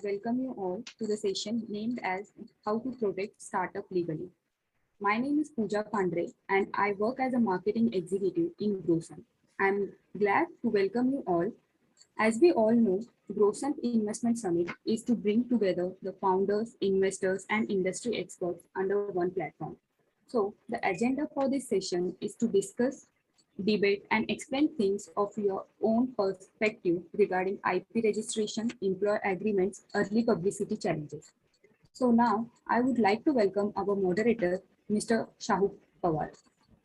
welcome you all to the session named as How to Protect Startup Legally. My name is Pooja Pandre and I work as a marketing executive in Growson. I'm glad to welcome you all. As we all know, Growson Investment Summit is to bring together the founders, investors, and industry experts under one platform. So the agenda for this session is to discuss, debate, and explain things of your own perspective regarding IP registration, employer agreements, early publicity challenges. So now I would like to welcome our moderator, Mr. Shahu Pawar.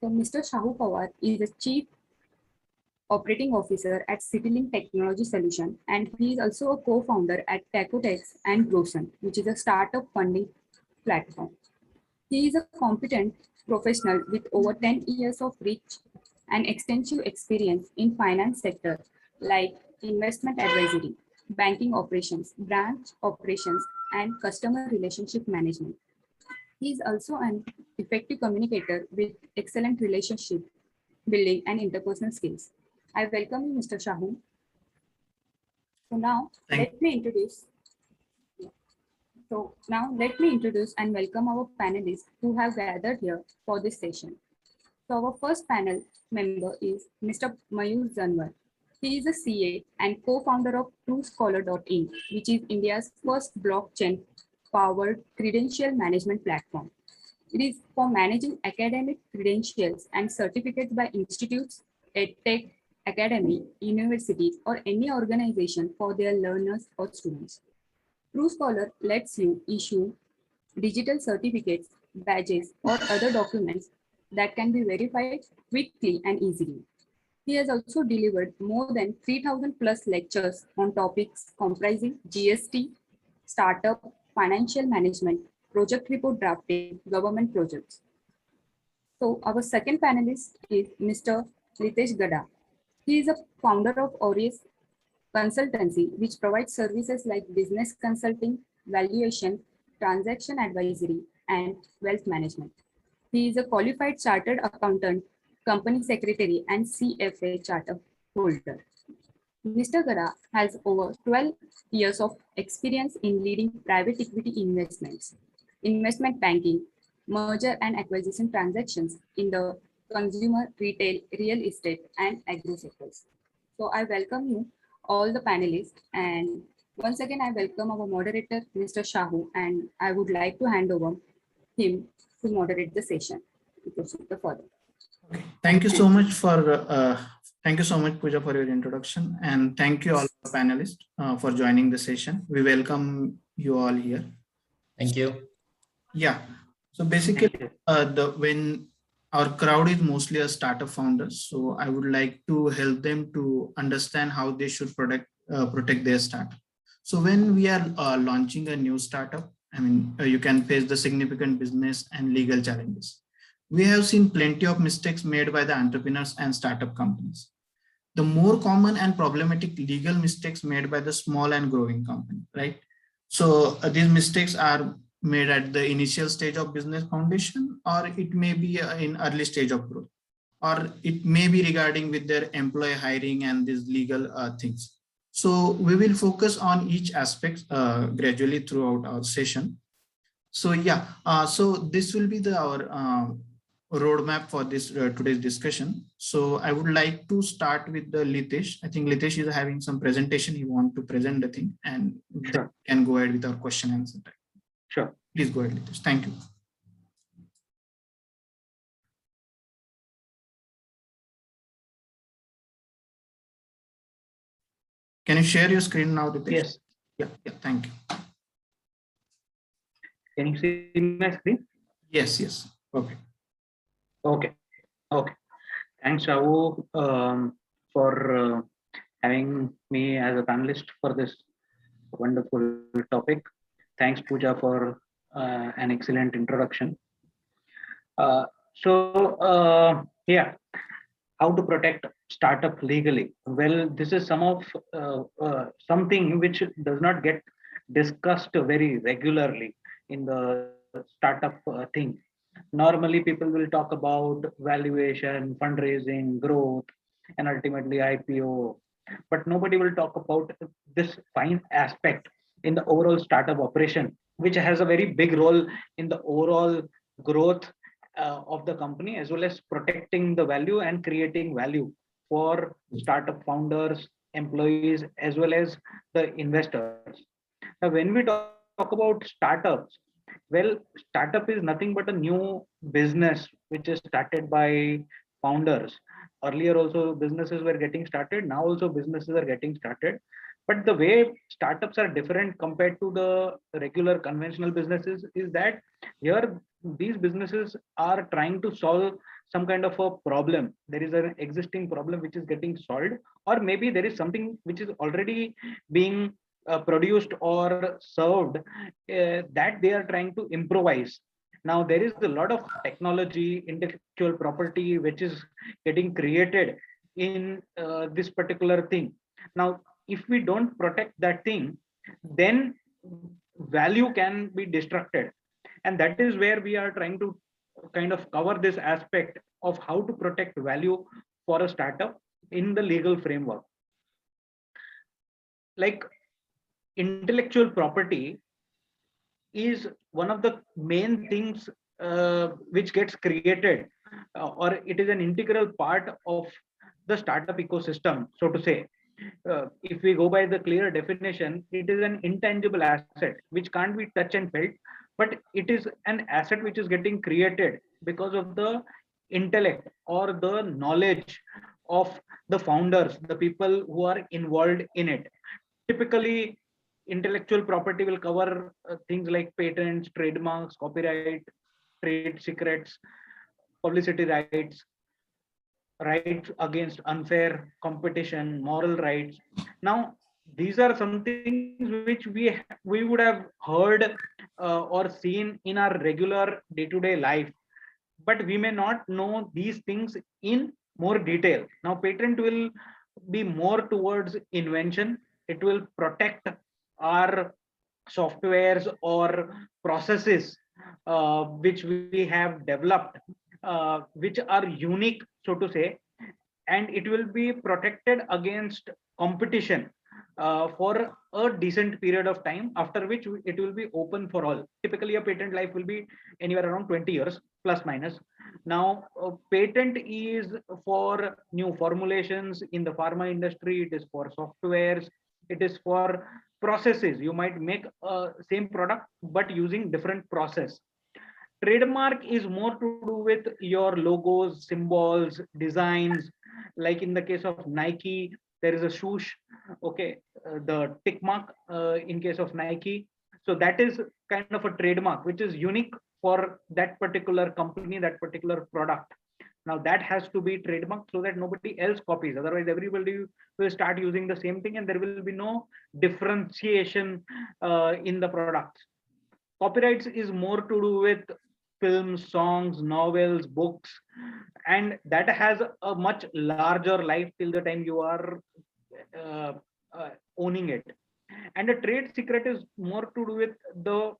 So Mr. Shahu Pawar is the Chief Operating Officer at Citylink Technology Solution, and he is also a co-founder at Tacotex and Growson, which is a startup funding platform. He is a competent professional with over 10 years of rich and extensive experience in finance sector like investment advisory, banking operations, branch operations, and customer relationship management. He is also an effective communicator with excellent relationship building and interpersonal skills. I welcome you, Mr. Shahu. So now let me introduce and welcome our panelists who have gathered here for this session. So our first panel member is Mr. Mayur Zanwar. He is a CA and co-founder of TrueScholar.in, which is India's first blockchain-powered credential management platform. It is for managing academic credentials and certificates by institutes, edtech, academy, universities, or any organization for their learners or students. TrueScholar lets you issue digital certificates, badges, or other documents that can be verified quickly and easily. He has also delivered more than 3,000 plus lectures on topics comprising GST, startup, financial management, project report drafting, government projects. So our second panelist is Mr. Litesh Gada. He is a founder of Aureus Consultancy, which provides services like business consulting, valuation, transaction advisory, and wealth management. He is a qualified chartered accountant, company secretary, and CFA charter holder. Mr. Gada has over 12 years of experience in leading private equity investments, investment banking, merger and acquisition transactions in the consumer, retail, real estate, and agro sectors. So I welcome you, all the panelists, and once again, I welcome our moderator, Mr. Shahu, and I would like to hand over him to moderate the session. Further. Okay. Thank you so much Pooja, for your introduction, and thank you all the panelists for joining the session. We welcome you all here. Thank you. Yeah. So basically, when our crowd is mostly a startup founders, so I would like to help them to understand how they should protect their startup. So when we are launching a new startup, I mean, you can face the significant business and legal challenges. We have seen plenty of mistakes made by the entrepreneurs and startup companies. The more common and problematic legal mistakes made by the small and growing company, right? So these mistakes are made at the initial stage of business foundation, or it may be in early stage of growth, or it may be regarding with their employee hiring and these legal things. So we will focus on each aspect gradually throughout our session. So yeah, so this will be our roadmap for this today's discussion. So I would like to start with the Litesh. I think Litesh is having some presentation. He want to present the thing, and sure, can go ahead with our question and answer time. Sure. Please go ahead, Litesh. Thank you. Can you share your screen now, Litesh? Yes. Yeah, thank you. Can you see my screen? Yes. Okay. Okay. Thanks, Shahu, for having me as a panelist for this wonderful topic. Thanks, Pooja, for an excellent introduction. Yeah, how to protect startup legally? Well, this is something which does not get discussed very regularly in the startup thing. Normally, people will talk about valuation, fundraising, growth, and ultimately IPO, but nobody will talk about this fine aspect in the overall startup operation, which has a very big role in the overall growth of the company, as well as protecting the value and creating value for startup founders, employees, as well as the investors. Now, when we talk about startups, well, startup is nothing but a new business which is started by founders. Earlier, also businesses were getting started. Now, also businesses are getting started. But the way startups are different compared to the regular conventional businesses is that here these businesses are trying to solve some kind of a problem. There is an existing problem which is getting solved, or maybe there is something which is already being produced or served that they are trying to improvise. Now there is a lot of technology, intellectual property which is getting created in this particular thing. Now if we don't protect that thing, then value can be destructed, and that is where we are trying to kind of cover this aspect of how to protect value for a startup in the legal framework. Like, intellectual property is one of the main things which gets created, or it is an integral part of the startup ecosystem, so to say. If we go by the clear definition, it is an intangible asset which can't be touched and felt, but it is an asset which is getting created because of the intellect or the knowledge of the founders, the people who are involved in it. Typically, intellectual property will cover things like patents, trademarks, copyright, trade secrets, publicity rights, rights against unfair competition, moral rights. Now, these are some things which we would have heard or seen in our regular day-to-day life, but we may not know these things in more detail. Now, patent will be more towards invention. It will protect our softwares or processes which we have developed, which are unique, so to say, and it will be protected against competition for a decent period of time, after which it will be open for all. Typically, a patent life will be anywhere around 20 years, plus minus. Now, patent is for new formulations in the pharma industry, it is for softwares, it is for processes. You might make a same product, but using different process. Trademark is more to do with your logos, symbols, designs. Like in the case of Nike, there is a swoosh, okay, the tick mark in case of Nike. So that is kind of a trademark which is unique for that particular company, that particular product. Now that has to be trademarked so that nobody else copies. Otherwise, everybody will start using the same thing and there will be no differentiation in the products. Copyrights is more to do with films, songs, novels, books, and that has a much larger life till the time you are uh, owning it. And a trade secret is more to do with the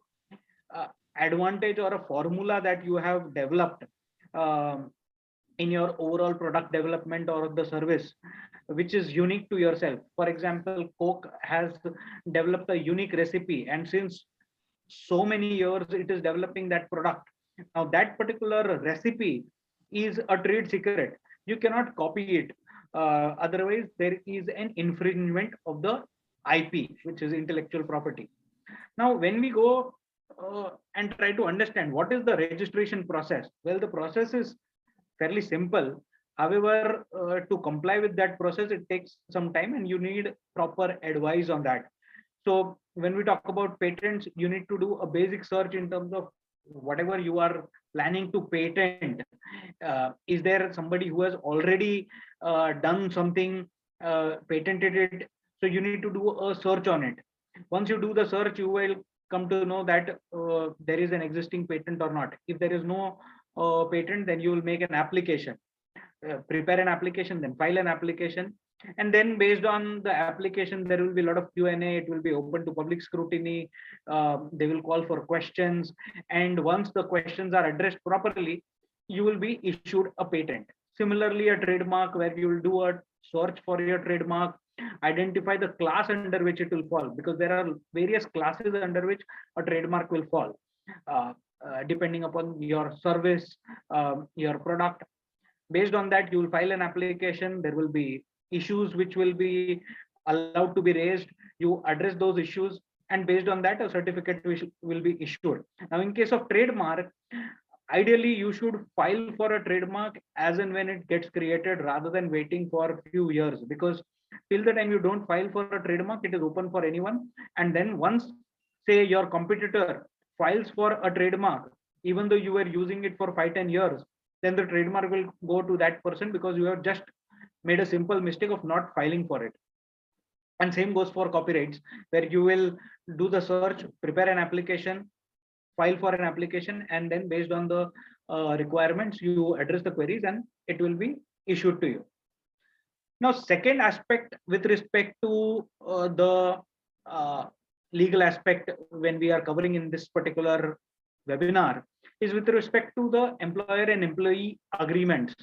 advantage or a formula that you have developed um, in your overall product development or the service, which is unique to yourself. For example, Coke has developed a unique recipe, and since so many years it is developing that product. Now that particular recipe is a trade secret. You cannot copy it, otherwise there is an infringement of the IP, which is intellectual property. Now when we go and try to understand what is the registration process, well, the process is fairly simple. However, to comply with that process, it takes some time and you need proper advice on that. So when we talk about patents, you need to do a basic search in terms of whatever you are planning to patent. Is there somebody who has already done something, patented it? So you need to do a search on it. Once you do the search, you will come to know that there is an existing patent or not. If there is no patent, then you will make an application, prepare an application, then file an application, and then based on the application there will be a lot of Q&A. It will be open to public scrutiny. They will call for questions, and once the questions are addressed properly, you will be issued a patent. Similarly, a trademark, where you will do a search for your trademark, identify the class under which it will fall, because there are various classes under which a trademark will fall, depending upon your service, your product. Based on that, you will file an application. There will be issues which will be allowed to be raised. You address those issues, and based on that, a certificate will be issued. Now, in case of trademark, ideally you should file for a trademark as and when it gets created, rather than waiting for a few years, because till the time you don't file for a trademark, it is open for anyone. And then once, say, your competitor files for a trademark, even though you were using it for 5-10 years, then the trademark will go to that person, because you have just made a simple mistake of not filing for it. And same goes for copyrights, where you will do the search, prepare an application, file for an application, and then based on the requirements, you address the queries and it will be issued to you. Now, second aspect with respect to the legal aspect when we are covering in this particular webinar is with respect to the employer and employee agreements.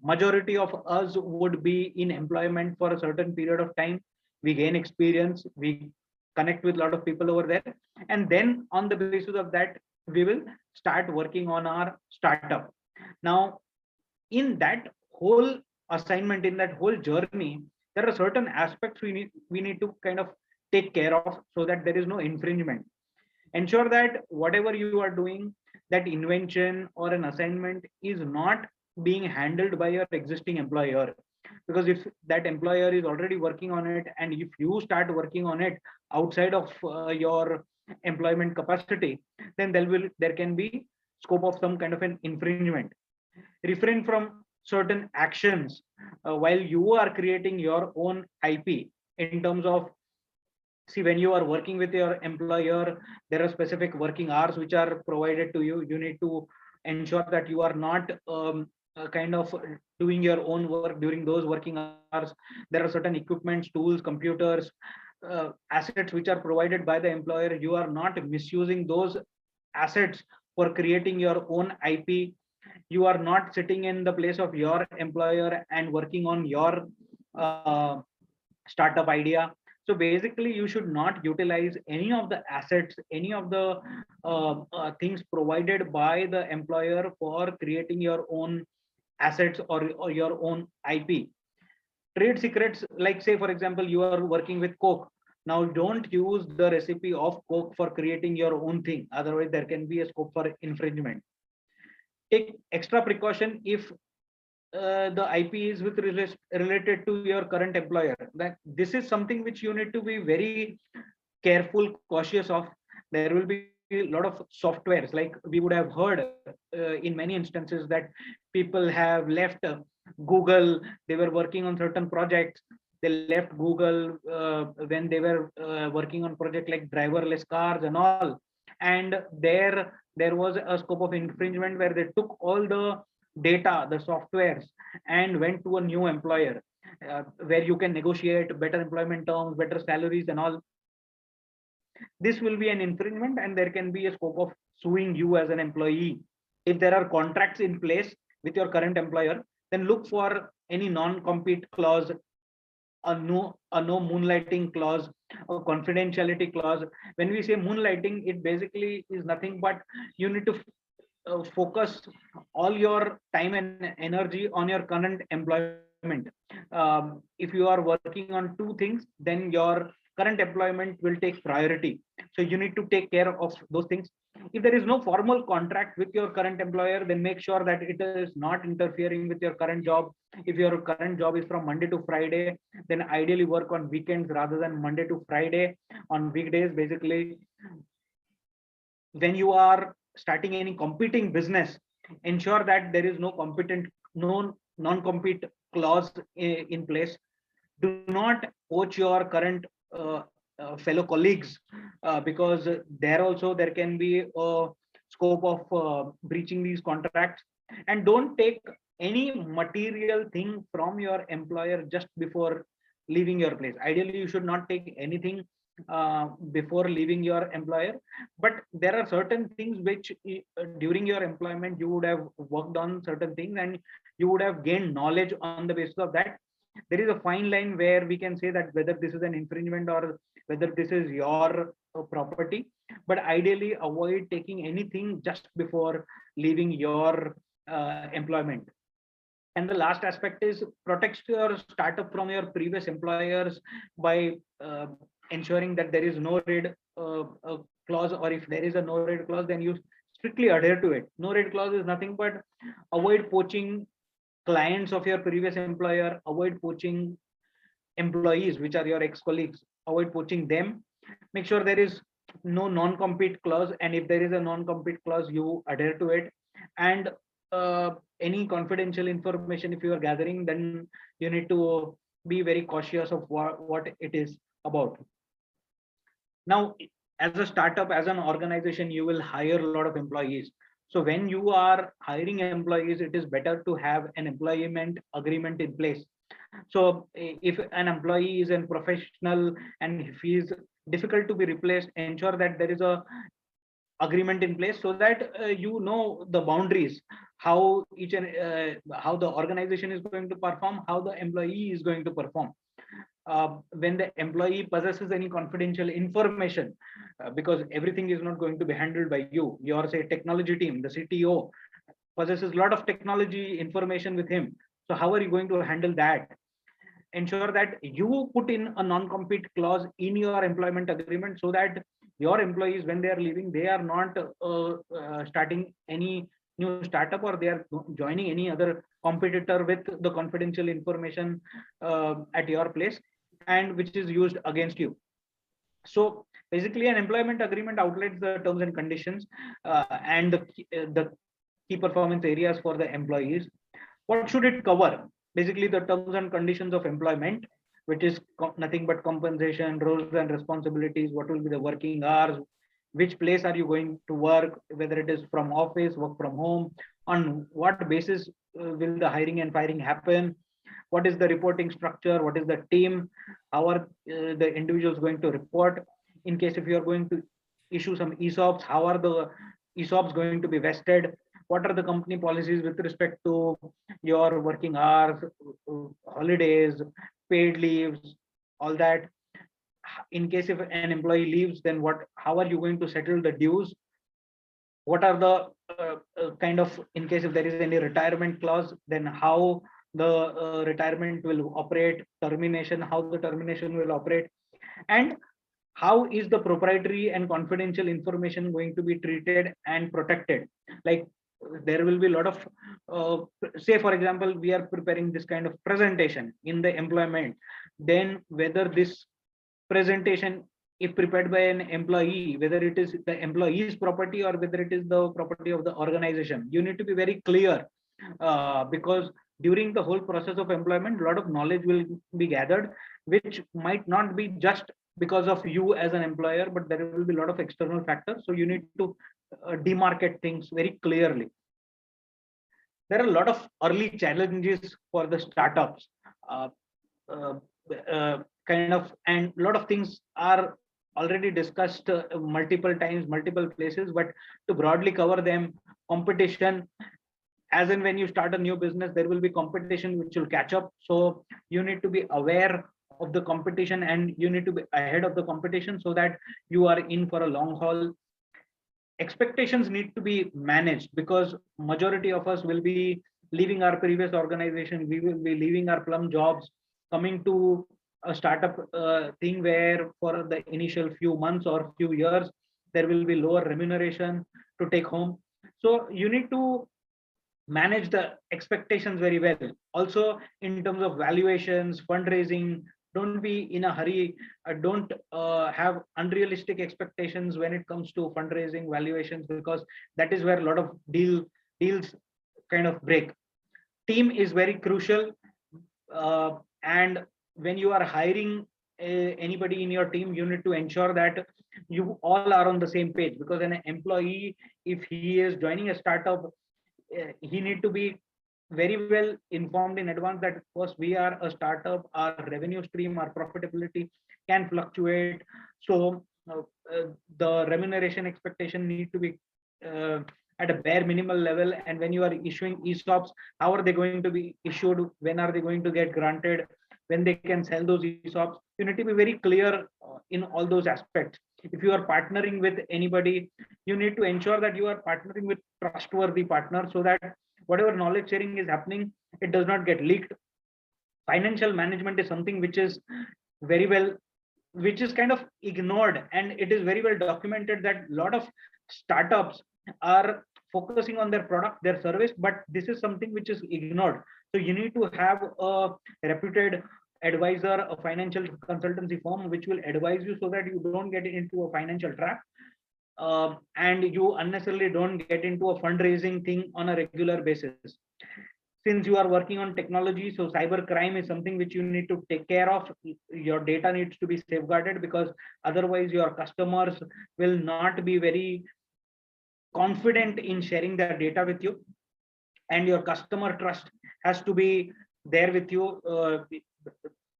Majority of us would be in employment for a certain period of time. We gain experience, we connect with a lot of people over there, and then on the basis of that, we will start working on our startup. Now, in that whole assignment, in that whole journey, there are certain aspects we need to kind of take care of, so that there is no infringement. Ensure that whatever you are doing, that invention or an assignment is not being handled by your existing employer, because if that employer is already working on it, and if you start working on it outside of your employment capacity, then there can be scope of some kind of an infringement. Refrain from certain actions while you are creating your own IP, in terms of, see, when you are working with your employer, there are specific working hours which are provided to you. You need to ensure that you are not kind of doing your own work during those working hours. There are certain equipments, tools, computers, assets which are provided by the employer. You are not misusing those assets for creating your own IP. You are not sitting in the place of your employer and working on your startup idea. So basically, you should not utilize any of the assets, any of the things provided by the employer for creating your own assets or your own IP. Trade secrets, like, say, for example, you are working with Coke. Now, don't use the recipe of Coke for creating your own thing. Otherwise, there can be a scope for infringement. Take extra precaution if the IP is related to your current employer. That this is something which you need to be very careful, cautious of. There will be a lot of softwares, like we would have heard in many instances that people have left Google. They were working on certain projects. They left Google when they were working on project like driverless cars and all. And there was a scope of infringement where they took all the data, the softwares, and went to a new employer where you can negotiate better employment terms, better salaries and all. This will be an infringement, and there can be a scope of suing you as an employee. If there are contracts in place with your current employer, then look for any non-compete clause, a no moonlighting clause, a confidentiality clause. When we say moonlighting, it basically is nothing but you need to focus all your time and energy on your current employment. If you are working on two things, then your current employment will take priority. So you need to take care of those things. If there is no formal contract with your current employer, then make sure that it is not interfering with your current job. If your current job is from Monday to Friday, then ideally work on weekends rather than Monday to Friday. On weekdays, basically, when you are starting any competing business, ensure that there is no non-compete clause in place. Do not poach your current fellow colleagues, because there can be a scope of breaching these contracts. And don't take any material thing from your employer just before leaving your place. Ideally, you should not take anything before leaving your employer, but there are certain things which during your employment you would have worked on certain things, and you would have gained knowledge on the basis of that. there is a fine line where we can say that whether this is an infringement or whether this is your property. But ideally, avoid taking anything just before leaving your employment. And the last aspect is protect your startup from your previous employers by ensuring that there is no raid clause, or if there is a no raid clause, then you strictly adhere to it. No raid clause is nothing but avoid poaching clients of your previous employer, avoid poaching employees which are your ex-colleagues, avoid poaching them. Make sure there is no non-compete clause, and if there is a non-compete clause, you adhere to it. And any confidential information if you are gathering, then you need to be very cautious of what it is about. Now, as a startup, as an organization, you will hire a lot of employees. So when you are hiring employees, it is better to have an employment agreement in place. So if an employee is a professional and if he is difficult to be replaced, ensure that there is a agreement in place so that you know the boundaries, how each and how the organization is going to perform, how the employee is going to perform. When the employee possesses any confidential information, because everything is not going to be handled by you, your say technology team, the CTO possesses a lot of technology information with him. So how are you going to handle that? Ensure that you put in a non-compete clause in your employment agreement so that your employees, when they are leaving, they are not starting any new startup, or they are joining any other competitor with the confidential information at your place, and which is used against you. So basically, an employment agreement outlines the terms and conditions and the key performance areas for the employees. What should it cover? Basically, the terms and conditions of employment, which is nothing but compensation, roles and responsibilities, what will be the working hours, which place are you going to work, whether it is from office, work from home, on what basis will the hiring and firing happen, what is the reporting structure, what is the team, how are the individuals going to report, in case if you are going to issue some ESOPs, how are the ESOPs going to be vested, what are the company policies with respect to your working hours, holidays, paid leaves, all that. In case if an employee leaves, then how are you going to settle the dues? What are the kind of, in case if there is any retirement clause, then how the retirement will operate, termination, how the termination will operate, and how is the proprietary and confidential information going to be treated and protected. Like there will be a lot of say for example, we are preparing this kind of presentation in the employment, then whether this presentation, if prepared by an employee, whether it is the employee's property or whether it is the property of the organization, you need to be very clear, because during the whole process of employment, a lot of knowledge will be gathered, which might not be just because of you as an employer, but there will be a lot of external factors. So you need to demarcate things very clearly. There are a lot of early challenges for the startups, kind of, and a lot of things are already discussed multiple times, multiple places, but to broadly cover them, competition, as in when you start a new business, there will be competition which will catch up. So you need to be aware of the competition and you need to be ahead of the competition so that you are in for a long haul. Expectations need to be managed because majority of us will be leaving our previous organization. We will be leaving our plum jobs, coming to a startup thing where for the initial few months or few years, there will be lower remuneration to take home. So you need to manage the expectations very well. Also, in terms of valuations, fundraising, don't be in a hurry. Don't have unrealistic expectations when it comes to fundraising valuations, because that is where a lot of deals kind of break. Team is very crucial, and when you are hiring anybody in your team, you need to ensure that you all are on the same page, because an employee, if he is joining a startup, he need to be very well informed in advance that first we are a startup, our revenue stream, our profitability can fluctuate. So the remuneration expectation need to be at a bare minimal level. And when you are issuing ESOPs, how are they going to be issued? When are they going to get granted? when they can sell those ESOPs. You need to be very clear in all those aspects. If you are partnering with anybody, you need to ensure that you are partnering with trustworthy partners, so that whatever knowledge sharing is happening, it does not get leaked. Financial management is something which is very well, which is kind of ignored, and it is very well documented that a lot of startups are focusing on their product, their service, but this is something which is ignored. So you need to have a reputed advisor, a financial consultancy firm which will advise you, so that you don't get into a financial trap, and you unnecessarily don't get into a fundraising thing on a regular basis. Since you are working on technology, so cyber crime is something which you need to take care of. Your data needs to be safeguarded, because otherwise your customers will not be very confident in sharing their data with you, and your customer trust has to be there with you.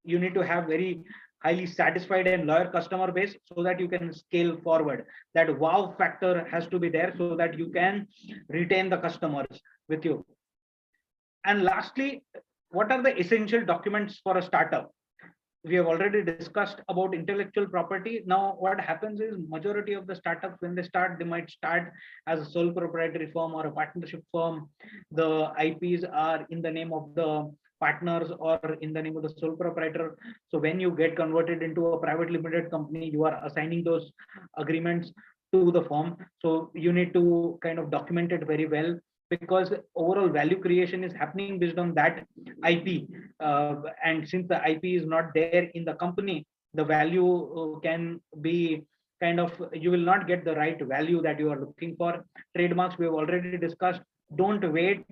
You need to have very highly satisfied and loyal customer base, so that you can scale forward. That wow factor has to be there, so that you can retain the customers with you. And lastly, what are the essential documents for a startup? We have already discussed about intellectual property. Now, what happens is, majority of the startups, when they start, they might start as a sole proprietary firm or a partnership firm. The IPs are in the name of the partners or in the name of the sole proprietor. So when you get converted into a private limited company, you are assigning those agreements to the firm. So you need to kind of document it very well, because overall value creation is happening based on that IP. And since the IP is not there in the company, the value can be kind of, you will not get the right value that you are looking for. Trademarks, we have already discussed. Don't wait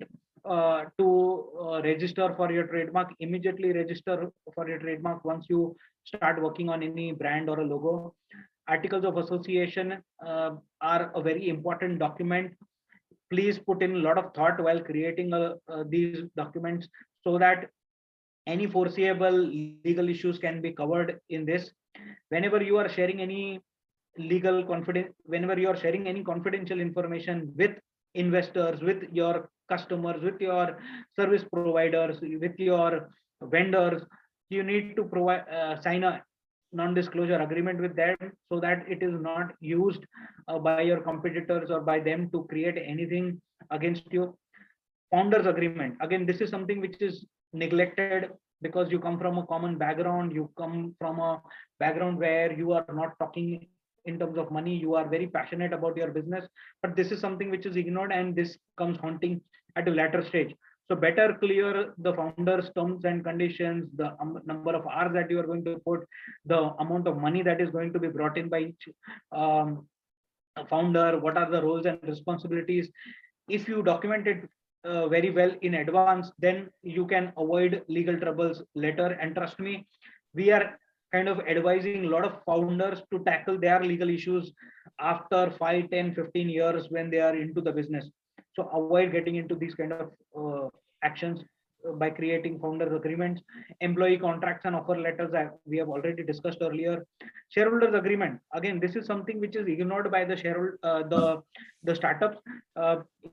to register for your trademark. Immediately register for your trademark once you start working on any brand or a logo. Articles of association are a very important document. Please put in a lot of thought while creating these documents, so that any foreseeable legal issues can be covered in this. Whenever you are sharing any whenever you are sharing any confidential information with investors, with your customers, with your service providers, with your vendors, you need to provide sign a non-disclosure agreement with them, so that it is not used by your competitors or by them to create anything against you. Founders agreement, again, this is something which is neglected, because you come from a common background, you come from a background where you are not talking in terms of money, you are very passionate about your business, but this is something which is ignored, and this comes haunting at a later stage. So better clear the founder's terms and conditions, the number of hours that you are going to put, the amount of money that is going to be brought in by each founder, what are the roles and responsibilities. If you document it very well in advance, then you can avoid legal troubles later. And trust me, we are kind of advising a lot of founders to tackle their legal issues after 5, 10, 15 years when they are into the business. So avoid getting into these kind of actions by creating founders agreements. Employee contracts and offer letters that we have already discussed earlier. Shareholders agreement, again, this is something which is ignored by the shareholder, the startups.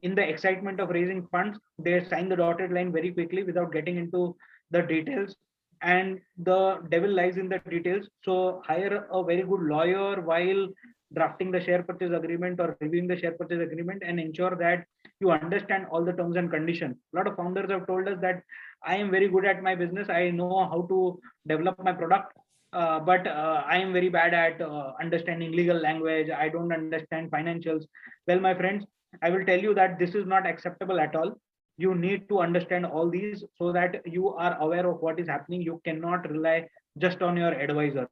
In the excitement of raising funds, they sign the dotted line very quickly without getting into the details, and the devil lies in the details. So hire a very good lawyer while drafting the share purchase agreement or reviewing the share purchase agreement, and ensure that you understand all the terms and conditions. A lot of founders have told us that I am very good at my business, I know how to develop my product, but I am very bad at understanding legal language, I don't understand financials. Well, my friends, I will tell you that this is not acceptable at all. You need to understand all these, so that you are aware of what is happening. You cannot rely just on your advisors.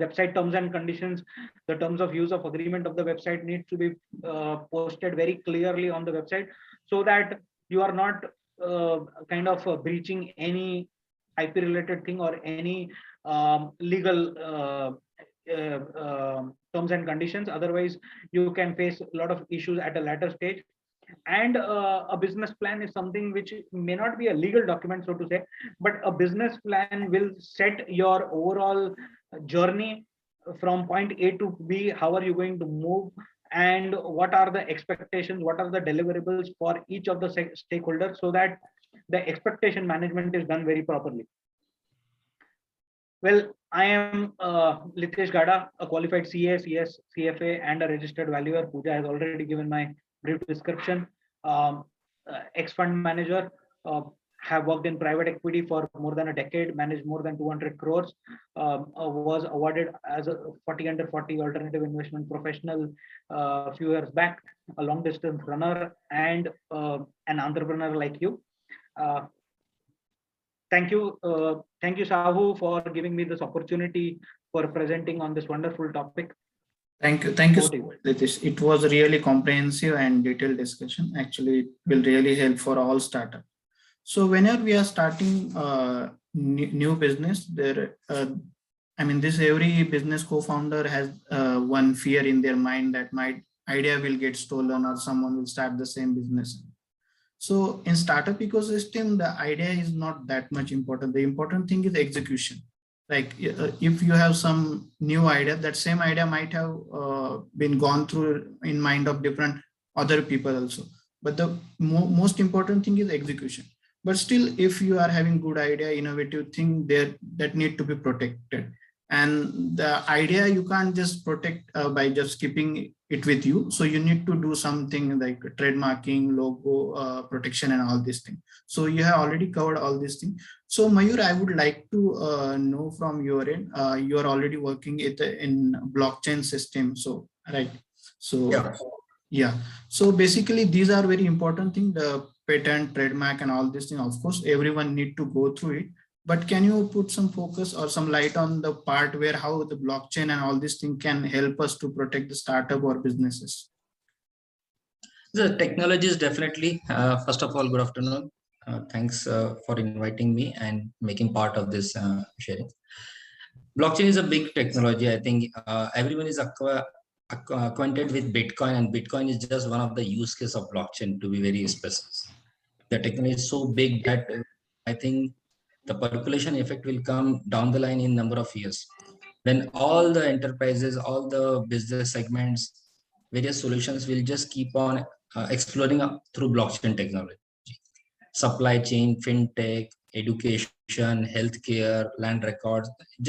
Website terms and conditions, the terms of use of agreement of the website needs to be posted very clearly on the website, so that you are not kind of breaching any IP related thing or any legal terms and conditions. Otherwise, you can face a lot of issues at a later stage. And a business plan is something which may not be a legal document, so to say, but a business plan will set your overall journey from point A to B. How are you going to move, and what are the expectations, what are the deliverables for each of the stakeholders, so that the expectation management is done very properly. Well, I am Litesh Gada, a qualified CA, CS, CFA, and a registered valuer. Pooja has already given my brief description. Ex-fund manager, have worked in private equity for more than a decade, managed more than 200 crores, was awarded as a 40 under 40 alternative investment professional a few years back, a long distance runner, and an entrepreneur like you. Uh, thank you, Sahu, for giving me this opportunity for presenting on this wonderful topic. Thank you Over so to you. much, Litish. It was a really comprehensive and detailed discussion. Actually, it will really help for all startups. So whenever we are starting new business, I mean, this every business co-founder has one fear in their mind that my idea will get stolen or someone will start the same business. So in startup ecosystem, the idea is not that much important. The important thing is execution. Like if you have some new idea, that same idea might have been gone through in mind of different other people also. But the most important thing is execution. But still, if you are having good idea, innovative thing there that need to be protected. And the idea you can't just protect by just keeping it with you. So you need to do something like trademarking, logo protection, and all these things. So you have already covered all these things. So Mayur, I would like to know from your end. You are already working in blockchain system. So right. So Yeah. yeah. So basically, these are very important things. The patent, trademark, and all these things. Of course, everyone need to go through it. But can you put some focus or some light on the part where how the blockchain and all these things can help us to protect the startup or businesses? The technology is definitely, first of all, good afternoon. Thanks for inviting me and making part of this sharing. Blockchain is a big technology. I think everyone is acquainted with Bitcoin, and Bitcoin is just one of the use case of blockchain, to be very specific. The technology is so big that I think the population effect will come down the line in number of years. When all the enterprises, all the business segments, various solutions will just keep on exploring through blockchain technology. Supply chain, fintech, education, healthcare, land records.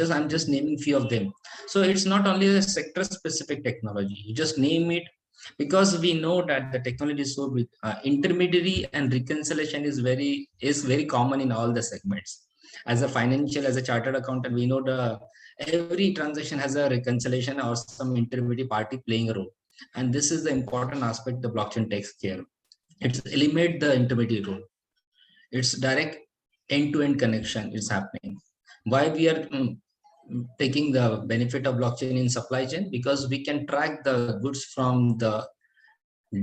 I'm just naming few of them. So it's not only a sector specific technology. You just name it because we know that the technology is so big. Intermediary and reconciliation is very common in all the segments. As a chartered accountant, we know every transaction has a reconciliation or some intermediary party playing a role. And this is the important aspect the blockchain takes care of. It's eliminate the intermediary role. It's direct end-to-end connection is happening. Why we are taking the benefit of blockchain in supply chain? Because we can track the goods from the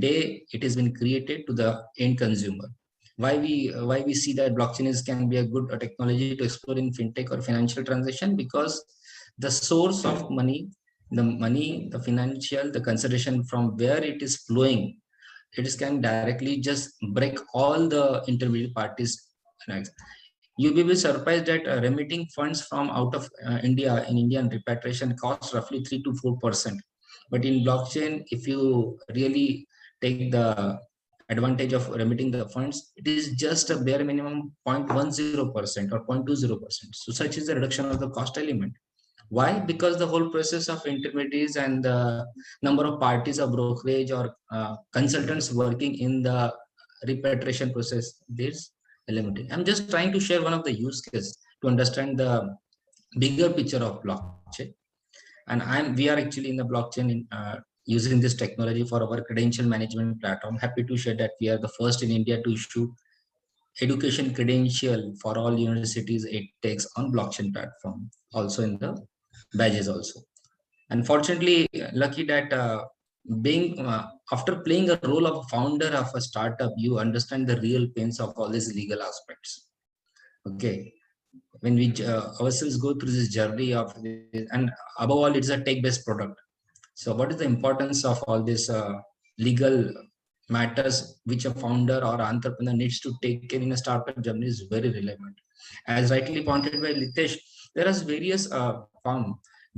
day it has been created to the end consumer. Why we see that blockchain can be a good technology to explore in fintech or financial transaction? Because the source of money, the financial, the consideration from where it is flowing, it can directly just break all the intermediate parties. Right? You will be surprised that remitting funds from out of India in Indian repatriation costs roughly 3 to 4%. But in blockchain, if you really take the advantage of remitting the funds, it is just a bare minimum 0.10% or 0.20%. So such is the reduction of the cost element. Why? Because the whole process of intermediaries and the number of parties of brokerage or consultants working in the repatriation process, there's limited. I'm just trying to share one of the use cases to understand the bigger picture of blockchain. And we are actually in the blockchain using this technology for our credential management platform. Happy to share that we are the first in India to issue education credential for all universities it takes on blockchain platform, also in the badges also. Unfortunately, lucky that being after playing a role of a founder of a startup, you understand the real pains of all these legal aspects. Okay, when we ourselves go through this journey of this, and above all, it's a tech-based product. So, what is the importance of all this legal matters which a founder or entrepreneur needs to take care in a startup journey is very relevant. As rightly pointed by Litesh, there are various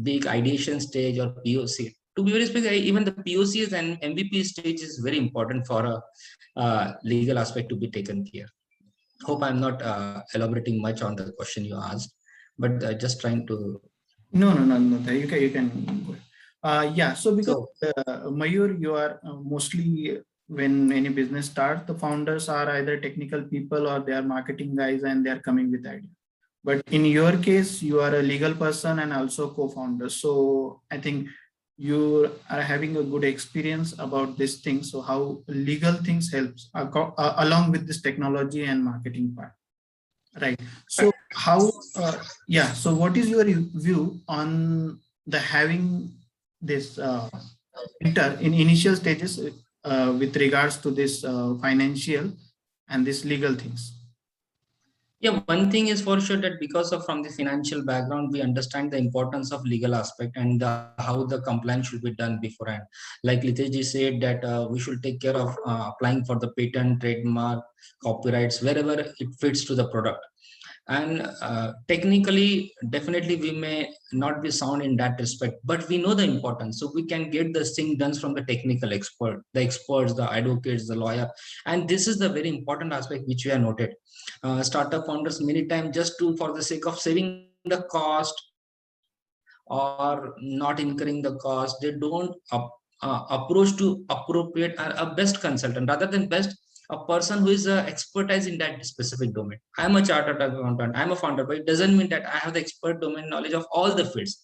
big ideation stage or POC. To be very specific, even the POCs and MVP stage is very important for a legal aspect to be taken care. Hope I'm not elaborating much on the question you asked. but just trying to. No. You can go. Yeah. So because So Mayur, you are mostly when any business starts, the founders are either technical people or they are marketing guys and they are coming with idea. But in your case, you are a legal person and also co-founder. So I think you are having a good experience about this thing. So how legal things helps along with this technology and marketing part, right? So how, yeah. So what is your view on the having this in initial stages with regards to this financial and this legal things? yeah, one thing is for sure that because of from the financial background, we understand the importance of legal aspect and how the compliance should be done beforehand. Like Litesh ji said that we should take care of applying for the patent, trademark, copyrights, wherever it fits to the product. And technically, definitely we may not be sound in that respect, but we know the importance, so we can get this thing done from the technical expert, the experts, the advocates, the lawyer. And this is the very important aspect which we have noted. Startup founders many times just to for the sake of saving the cost or not incurring the cost, they don't approach to appropriate a best consultant, rather than best a person who is expertise in that specific domain. I'm a chartered accountant, I'm a founder, but it doesn't mean that I have the expert domain knowledge of all the fields.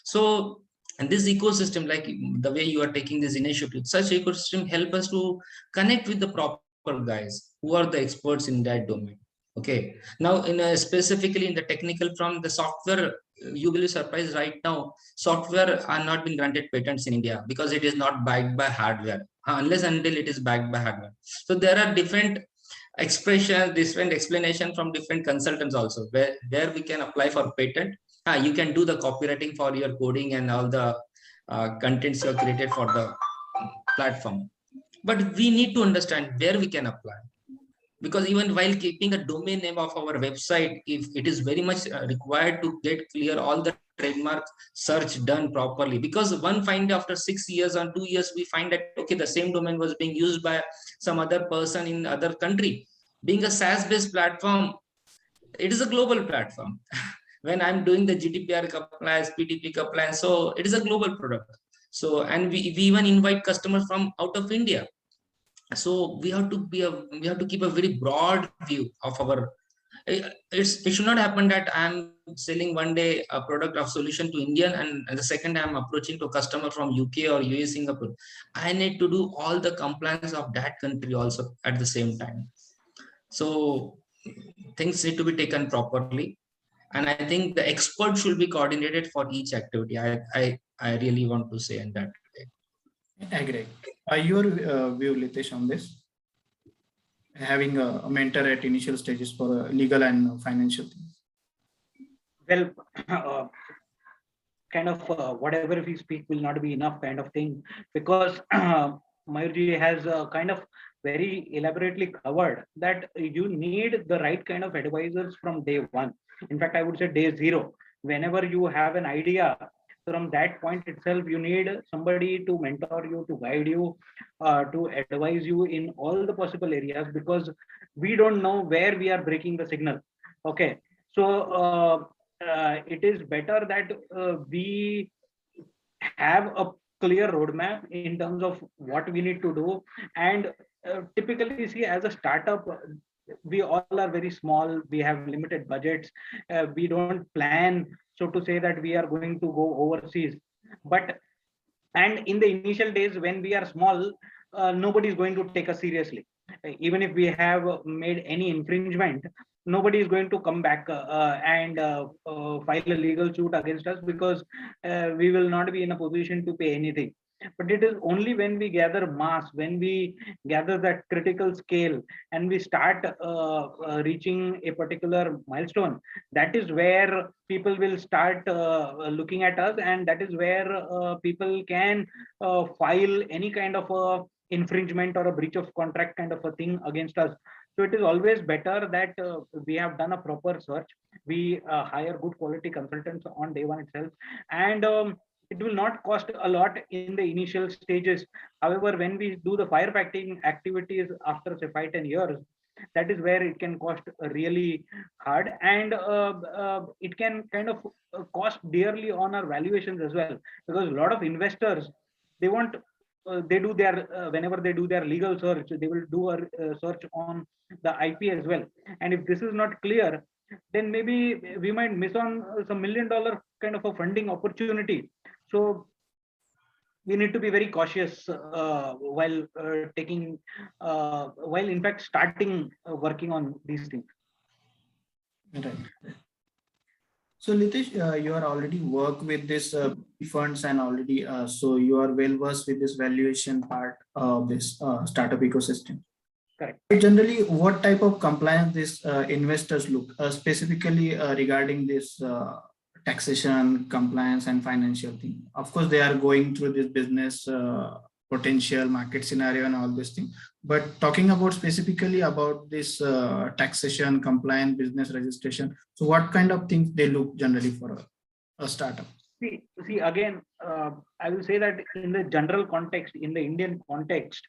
So, and this ecosystem, like the way you are taking this initiative, such ecosystem help us to connect with the proper guys who are the experts in that domain. Okay, now in specifically in the technical from the software, you will be surprised right now software are not being granted patents in India because it is not backed by hardware, unless until it is backed by hardware. So there are different expression, different explanation from different consultants also, where we can apply for patent. You can do the copywriting for your coding and all the contents you have created for the platform. But we need to understand where we can apply, because even while keeping a domain name of our website, if it is very much required to get clear all the trademark search done properly, because one find after 6 years or 2 years we find that okay, the same domain was being used by some other person in other country. Being a SaaS based platform, it is a global platform. When I'm doing the GDPR compliance, PTP compliance, so it is a global product. So, and we even invite customers from out of India. So we have to keep a very broad view of our. It should not happen that I'm selling one day a product of solution to Indian, and the second I'm approaching to a customer from UK or US, Singapore. I need to do all the compliance of that country also at the same time. So things need to be taken properly, and I think the expert should be coordinated for each activity. I really want to say in that way. Agree. Your view, Litesh, on this? Having a mentor at initial stages for legal and financial things. Well, kind of whatever we speak will not be enough kind of thing, because Mayurji has kind of very elaborately covered that you need the right kind of advisors from day one. In fact, I would say day zero. Whenever you have an idea, from that point itself, you need somebody to mentor you, to guide you, to advise you in all the possible areas, because we don't know where we are breaking the signal. Okay, so it is better that we have a clear roadmap in terms of what we need to do. And typically, see, as a startup, we all are very small, we have limited budgets, we don't plan, so to say, that we are going to go overseas. But and in the initial days when we are small, nobody is going to take us seriously. Even if we have made any infringement, nobody is going to come back and file a legal suit against us, because we will not be in a position to pay anything. But it is only when we gather mass, when we gather that critical scale, and we start reaching a particular milestone, that is where people will start looking at us, and that is where people can file any kind of a infringement or a breach of contract kind of a thing against us. So it is always better that we have done a proper search, we hire good quality consultants on day one itself, and it will not cost a lot in the initial stages. However, when we do the firefighting activities after say 5-10 years, that is where it can cost really hard, and it can kind of cost dearly on our valuations as well, because a lot of investors, they want they do their whenever they do their legal search, they will do a search on the IP as well, and if this is not clear, then maybe we might miss on some $1 million kind of a funding opportunity. So we need to be very cautious while while in fact starting working on these things. Right. So Litesh, you are already work with this funds and already, so you are well versed with this valuation part of this startup ecosystem. Correct. Generally, what type of compliance these investors look specifically regarding this taxation, compliance, and financial thing? Of course, they are going through this business potential, market scenario, and all this thing. But talking about specifically about this taxation, compliance, business registration. So, what kind of things they look generally for a startup? See again, I will say that in the general context, in the Indian context,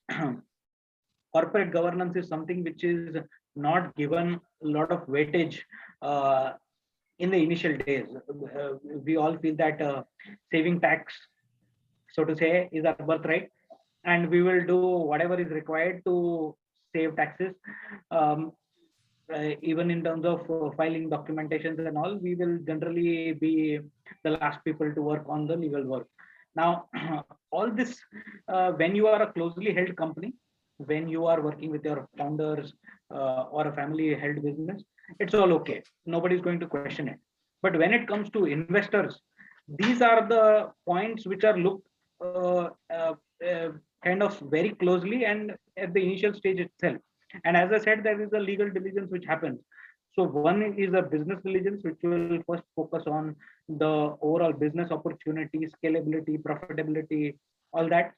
corporate governance is something which is not given a lot of weightage in the initial days. We all feel that saving tax, so to say, is our birthright, and we will do whatever is required to save taxes. Even in terms of filing documentations and all, we will generally be the last people to work on the legal work. Now, all this, when you are a closely held company, when you are working with your founders or a family held business, it's all okay. Nobody's going to question it. But when it comes to investors, these are the points which are looked kind of very closely and at the initial stage itself. And as I said, there is a legal diligence which happens. So one is a business diligence, which will first focus on the overall business opportunity, scalability, profitability, all that.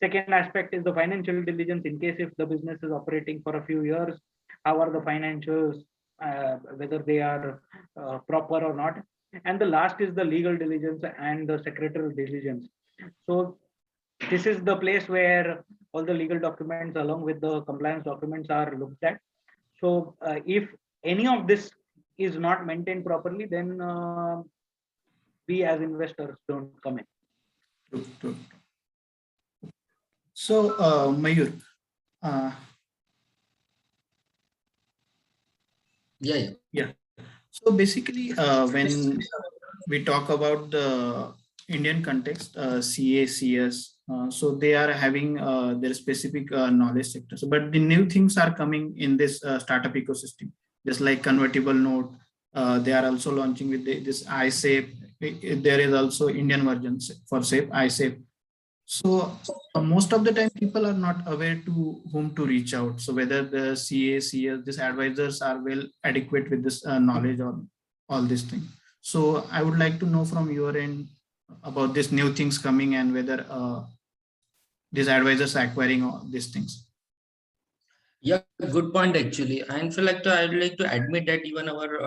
Second aspect is the financial diligence, in case if the business is operating for a few years, how are the financials, whether they are proper or not. And the last is the legal diligence and the secretarial diligence. So this is the place where all the legal documents along with the compliance documents are looked at. So if any of this is not maintained properly, then we as investors don't come in. True. So Mayur, Yeah. so basically when we talk about the Indian context, CA, CS, so they are having their specific knowledge sectors, but the new things are coming in this startup ecosystem, just like convertible note. They are also launching with this iSafe. There is also Indian version for SAFE, iSafe. So most of the time people are not aware to whom to reach out. So whether the CA, CS, these advisors are well adequate with this knowledge on all these things. So I would like to know from your end about these new things coming and whether these advisors are acquiring all these things. Yeah, good point actually. And feel like I'd like to admit that even our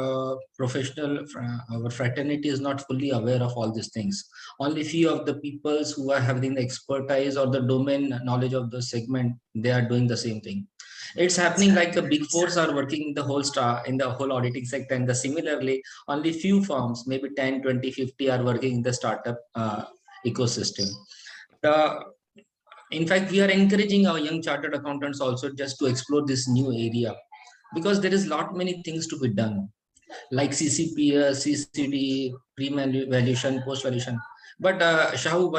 our fraternity is not fully aware of all these things. Only few of the peoples who are having the expertise or the domain knowledge of the segment, they are doing the same thing. It's happening like the big fours are working the whole in the whole auditing sector, and similarly, only few firms, maybe 10, 20, 50 are working in the startup ecosystem. In fact, we are encouraging our young chartered accountants also just to explore this new area, because there is lot many things to be done, like CCPS, CCD, pre-valuation, post-valuation. But Shahu,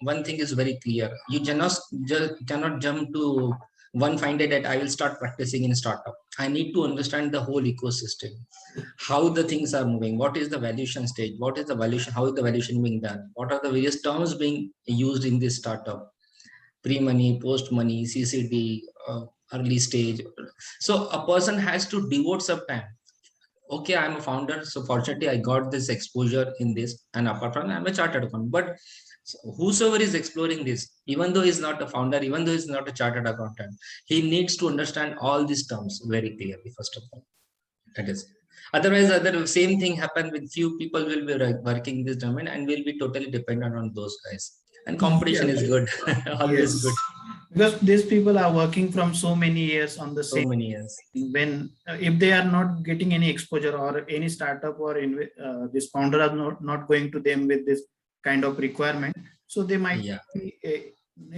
one thing is very clear: you cannot jump to one fine day that I will start practicing in startup. I need to understand the whole ecosystem, how the things are moving, what is the valuation stage, what is the valuation, how is the valuation being done, what are the various terms being used in this startup. Pre-money, post-money, CCD, early stage. So a person has to devote some time. Okay, I'm a founder, so fortunately I got this exposure in this, and apart from that, I'm a chartered accountant. But whosoever is exploring this, even though he's not a founder, even though he's not a chartered accountant, he needs to understand all these terms very clearly, first of all. That is. Otherwise, the same thing happen with few people will be working this domain and will be totally dependent on those guys. And competition is good, always good. Because these people are working from so many years on the So same. many years. When if they are not getting any exposure, or any startup or this founder are not going to them with this kind of requirement, so they might Yeah. be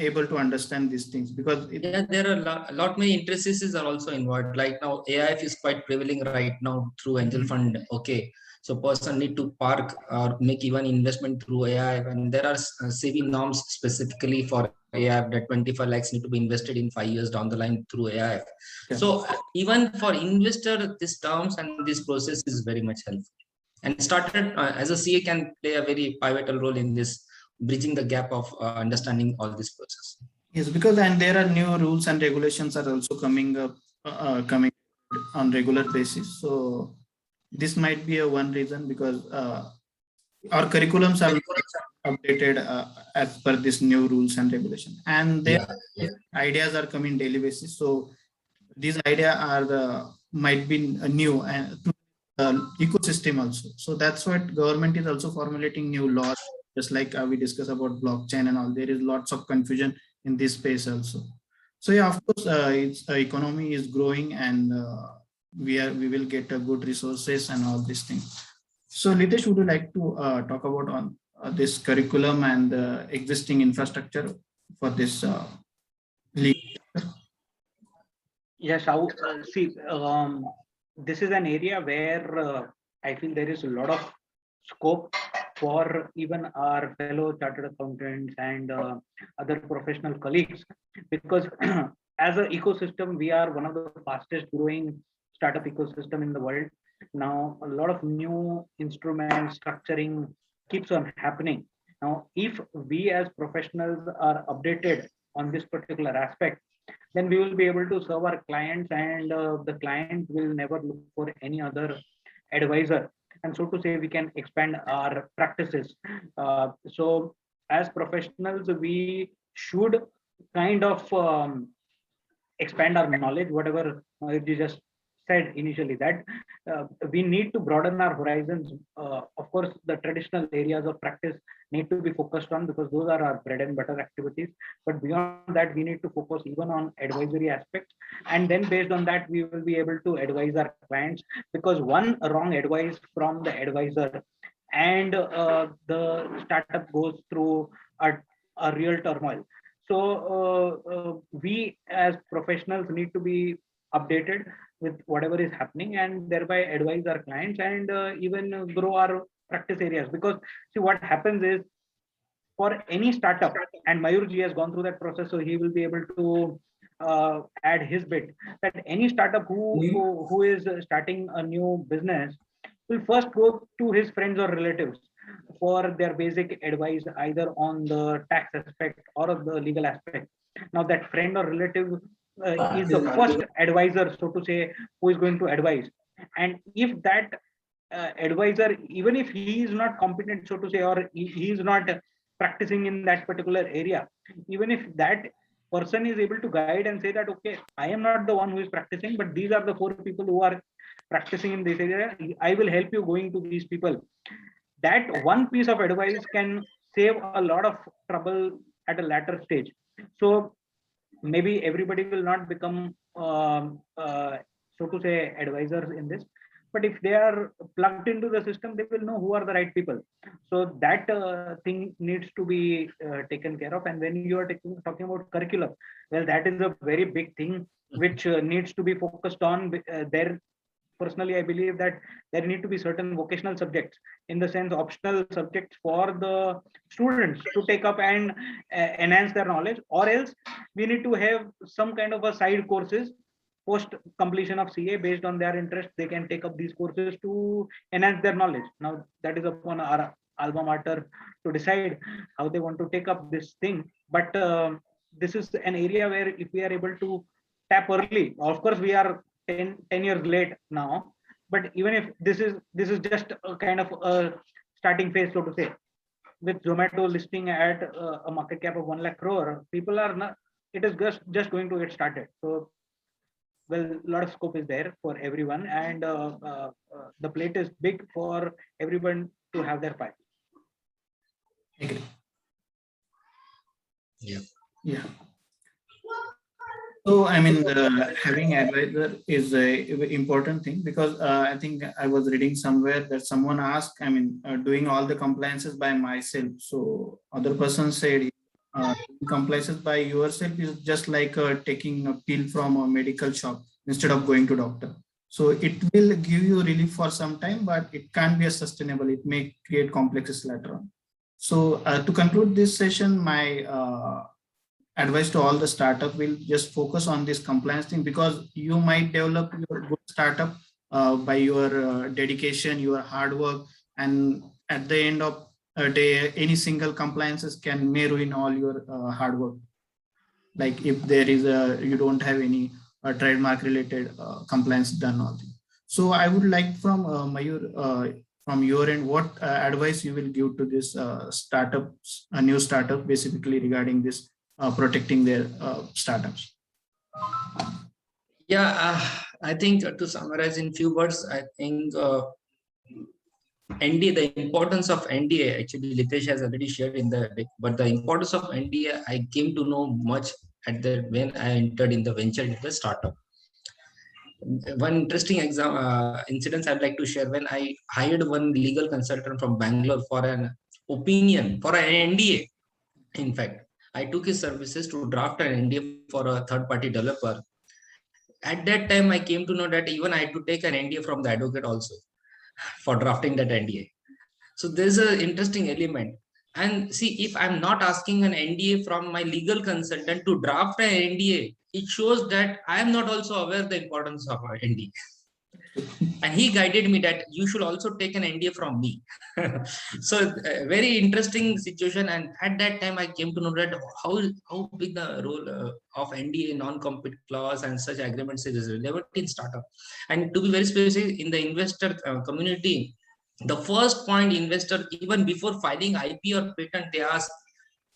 able to understand these things, because Yeah, there are a lot many interstices are also involved. Like now, AIF is quite prevailing right now through angel fund. Okay, so person need to park or make even investment through AIF, and there are SEBI norms specifically for AIF that 25 lakhs need to be invested in 5 years down the line through AIF. Yeah. So even for investor, this terms and this process is very much helpful. And started as a CA can play a very pivotal role in this bridging the gap of understanding all this process. yes, because and there are new rules and regulations are also coming up, coming on regular basis. So this might be a one reason, because our curriculums are updated as per this new rules and regulation, and their Yeah. ideas are coming daily basis. So these ideas are might be new and to ecosystem also. So that's what government is also formulating new laws, just like we discuss about blockchain and all. There is lots of confusion in this space also. So yeah, of course, its economy is growing, and we will get good resources and all these things. So Litesh, would you like to talk about on this curriculum and the existing infrastructure for this league? Yes, see, this is an area where I feel there is a lot of scope for even our fellow chartered accountants and other professional colleagues, because as an ecosystem, we are one of the fastest growing startup ecosystem in the world. Now, a lot of new instruments, structuring keeps on happening. Now, if we as professionals are updated on this particular aspect, then we will be able to serve our clients, and the client will never look for any other advisor, and so to say we can expand our practices. So as professionals we should kind of expand our knowledge, whatever you just said initially, that we need to broaden our horizons. Of course, the traditional areas of practice need to be focused on, because those are our bread and butter activities. But beyond that, we need to focus even on advisory aspects. And then based on that, we will be able to advise our clients, because one wrong advice from the advisor and the startup goes through a real turmoil. So we as professionals need to be updated with whatever is happening, and thereby advise our clients, and even grow our practice areas. Because see, what happens is, for any startup, and Mayur ji has gone through that process, so he will be able to add his bit, that any startup who is starting a new business will first go to his friends or relatives for their basic advice, either on the tax aspect or of the legal aspect. Now that friend or relative is the first advisor, so to say, who is going to advise. And if that advisor, even if he is not competent, so to say, or he is not practicing in that particular area, even if that person is able to guide and say that, okay, I am not the one who is practicing, but these are the 4 people who are practicing in this area, I will help you going to these people. That one piece of advice can save a lot of trouble at a later stage. So maybe everybody will not become so to say advisors in this, but if they are plugged into the system, they will know who are the right people. So that thing needs to be taken care of. And when you are talking about curriculum, well, that is a very big thing which needs to be focused on. There personally, I believe that there need to be certain vocational subjects, in the sense optional subjects for the students to take up and enhance their knowledge, or else we need to have some kind of a side courses post completion of CA. Based on their interest, they can take up these courses to enhance their knowledge. Now that is upon our alma mater to decide how they want to take up this thing. But this is an area where if we are able to tap early, of course we are 10 years late now, but even if this is just a kind of a starting phase, so to say. With Zomato listing at a market cap of 1 lakh crore, people are not, it is just going to get started. So well, a lot of scope is there for everyone, and the plate is big for everyone to have their pie. Agree. Yeah. Yeah. So, I mean, having advisor is a important thing because I think I was reading somewhere that someone asked, I mean, doing all the compliances by myself. So, other person said, compliances by yourself is just like taking a pill from a medical shop instead of going to doctor. So, it will give you relief for some time, but it can't be a sustainable. It may create complexes later on. So, to conclude this session, my advice to all the startup will just focus on this compliance thing because you might develop your good startup by your dedication, your hard work, and at the end of a day, any single compliances can may ruin all your hard work. Like if there is a you don't have any trademark related compliance done all things. So I would like from Mayur, from your end, what advice you will give to this startups, a new startup, basically regarding this protecting their startups. Yeah, I think to summarize in few words, I think NDA, the importance of NDA, actually Litesh has already shared in the deck, but the importance of NDA, I came to know much at the when I entered in the venture into the startup. One interesting incident I'd like to share. When I hired one legal consultant from Bangalore for an opinion for an NDA, in fact, I took his services to draft an NDA for a third-party developer. At that time, I came to know that even I had to take an NDA from the advocate also for drafting that NDA. So there's an interesting element. And see, if I'm not asking an NDA from my legal consultant to draft an NDA, it shows that I am not also aware the importance of an NDA. And he guided me that you should also take an NDA from me. So very interesting situation. And at that time, I came to know that how big the role of NDA, non-compete clause, and such agreements is relevant in startup. And to be very specific, in the investor community, the first point investor, even before filing IP or patent, they ask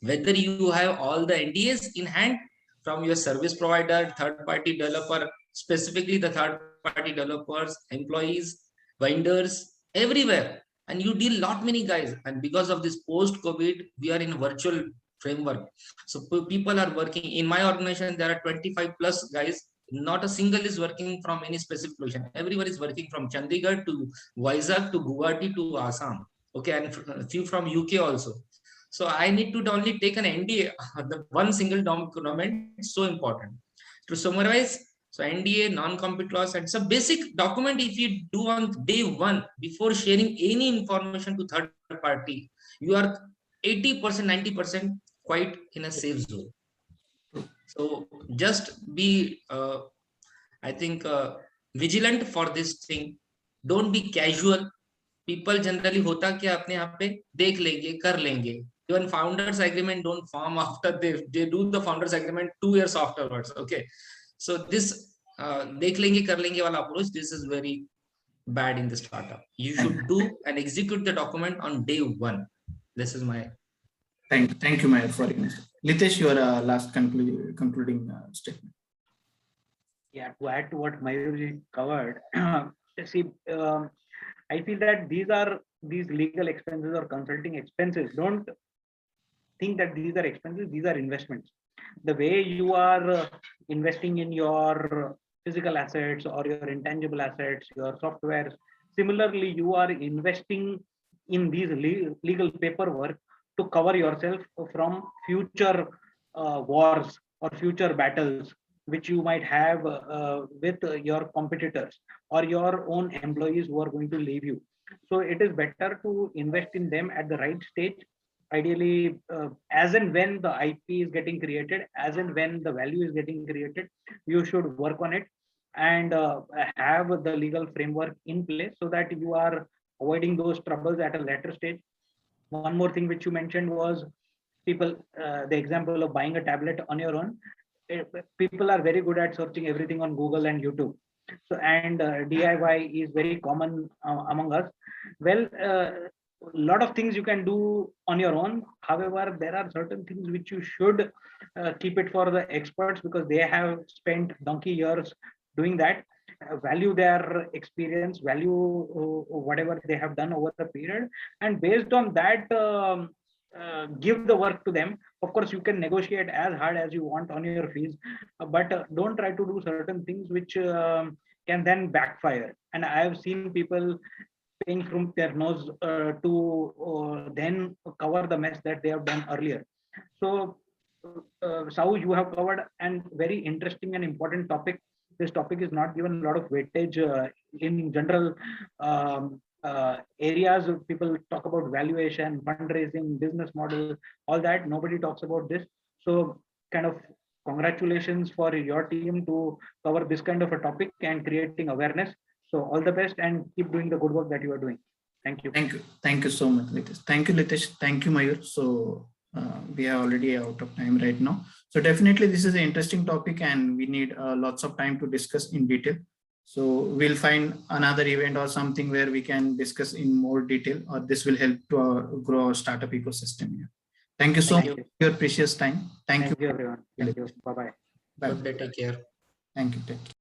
whether you have all the NDAs in hand from your service provider, third-party developer, specifically the third-party developers, employees, vendors, everywhere. And you deal lot many guys. And because of this post-COVID, we are in a virtual framework. So people are working. In my organization, there are 25 plus guys. Not a single is working from any specific location. Everyone is working from Chandigarh to Vizag to Guwahati to Assam. Okay, and a few from UK also. So I need to only take an NDA. The one single document is so important. To summarize, so NDA, non-compete clause, and it's a basic document. If you do on day one, before sharing any information to third party, you are 80%, 90% quite in a safe zone. So just be, I think, vigilant for this thing. Don't be casual. People generally होता क्या अपने आप पे देख लेंगे, कर लेंगे. Even founders agreement don't form after they do the founders agreement 2 years afterwards. Okay, so this देख लेंगे कर लेंगे वाला approach, this is very bad in the startup. You should do and execute the document on day one. This is my Thank you, Mayur, for it. Litesh, your last concluding statement. Yeah, to add to what Mayur covered, see, I feel that these legal expenses or consulting expenses. Don't think that these are expenses, these are investments. The way you are investing in your physical assets or your intangible assets, your software, similarly, you are investing in these legal paperwork to cover yourself from future wars or future battles which you might have with your competitors or your own employees who are going to leave you. So it is better to invest in them at the right stage, ideally as and when the IP is getting created, as and when the value is getting created, you should work on it and have the legal framework in place so that you are avoiding those troubles at a later stage. One more thing which you mentioned was people, the example of buying a tablet on your own. People are very good at searching everything on Google and YouTube. So, and DIY is very common among us. Well, a lot of things you can do on your own. However, there are certain things which you should keep it for the experts because they have spent donkey years doing that. Value their experience, value whatever they have done over the period, and based on that, give the work to them. Of course, you can negotiate as hard as you want on your fees, but don't try to do certain things which can then backfire. And I have seen people paying from their nose to then cover the mess that they have done earlier. So, Sau, you have covered a very interesting and important topic. This topic is not given a lot of weightage in general. Areas of people talk about valuation, fundraising, business model, all that. Nobody talks about this. So, kind of congratulations for your team to cover this kind of a topic and creating awareness. So, all the best and keep doing the good work that you are doing. Thank you. Thank you. Thank you so much, Litesh. Thank you, Litesh. Thank you, Mayur. So we are already out of time right now. So definitely this is an interesting topic and we need lots of time to discuss in detail. So we'll find another event or something where we can discuss in more detail, or this will help to grow our startup ecosystem here. Thank you so much for your precious time. Thank you. Everyone. Thank you. Bye-bye. Bye. Good day. Take care. Thank you. Take care.